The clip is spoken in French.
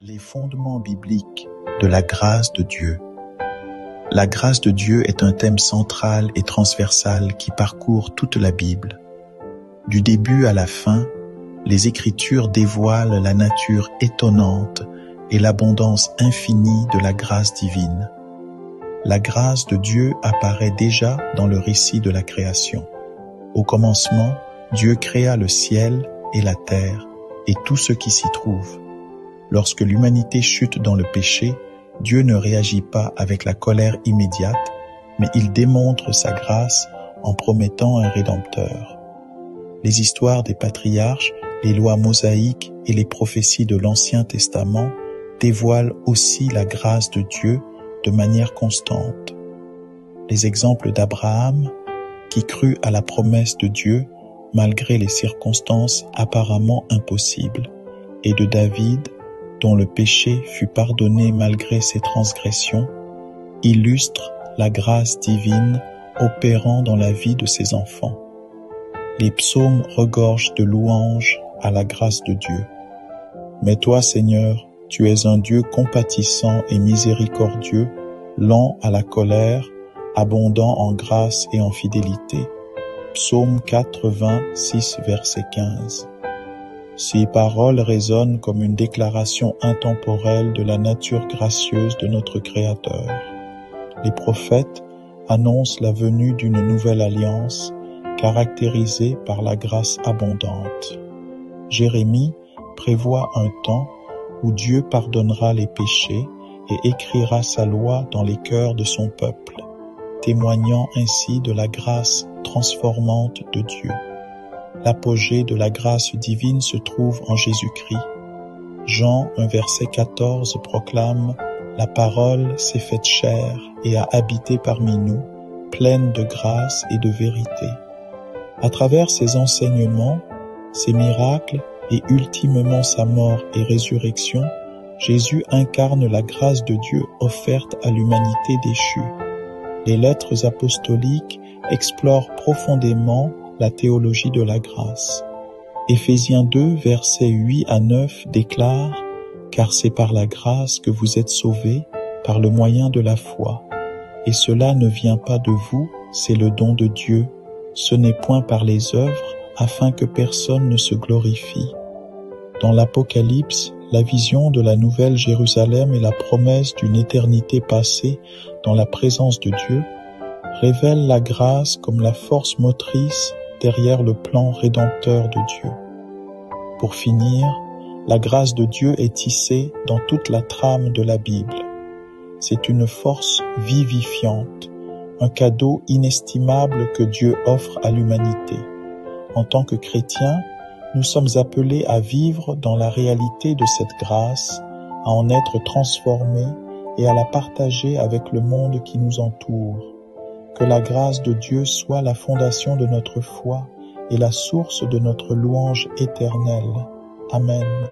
Les fondements bibliques de la grâce de Dieu. La grâce de Dieu est un thème central et transversal qui parcourt toute la Bible. Du début à la fin, les Écritures dévoilent la nature étonnante et l'abondance infinie de la grâce divine. La grâce de Dieu apparaît déjà dans le récit de la création. Au commencement, Dieu créa le ciel et la terre et tout ce qui s'y trouve. Lorsque l'humanité chute dans le péché, Dieu ne réagit pas avec la colère immédiate, mais il démontre sa grâce en promettant un Rédempteur. Les histoires des patriarches, les lois mosaïques et les prophéties de l'Ancien Testament dévoilent aussi la grâce de Dieu de manière constante. Les exemples d'Abraham, qui crut à la promesse de Dieu malgré les circonstances apparemment impossibles, et de David, dont le péché fut pardonné malgré ses transgressions, illustre la grâce divine opérant dans la vie de ses enfants. Les psaumes regorgent de louanges à la grâce de Dieu. Mais toi, Seigneur, tu es un Dieu compatissant et miséricordieux, lent à la colère, abondant en grâce et en fidélité. Psaume 86, verset 15. Ces paroles résonnent comme une déclaration intemporelle de la nature gracieuse de notre Créateur. Les prophètes annoncent la venue d'une nouvelle alliance caractérisée par la grâce abondante. Jérémie prévoit un temps où Dieu pardonnera les péchés et écrira sa loi dans les cœurs de son peuple, témoignant ainsi de la grâce transformante de Dieu. L'apogée de la grâce divine se trouve en Jésus-Christ. Jean 1 verset 14 proclame « La parole s'est faite chair et a habité parmi nous, pleine de grâce et de vérité ». À travers ses enseignements, ses miracles et ultimement sa mort et résurrection, Jésus incarne la grâce de Dieu offerte à l'humanité déchue. Les lettres apostoliques explorent profondément la théologie de la grâce. Éphésiens 2, versets 8 à 9 déclare « Car c'est par la grâce que vous êtes sauvés, par le moyen de la foi. Et cela ne vient pas de vous, c'est le don de Dieu. Ce n'est point par les œuvres, afin que personne ne se glorifie. » Dans l'Apocalypse, la vision de la nouvelle Jérusalem et la promesse d'une éternité passée dans la présence de Dieu révèlent la grâce comme la force motrice derrière le plan rédempteur de Dieu. Pour finir, la grâce de Dieu est tissée dans toute la trame de la Bible. C'est une force vivifiante, un cadeau inestimable que Dieu offre à l'humanité. En tant que chrétiens, nous sommes appelés à vivre dans la réalité de cette grâce, à en être transformés et à la partager avec le monde qui nous entoure. Que la grâce de Dieu soit la fondation de notre foi et la source de notre louange éternelle. Amen.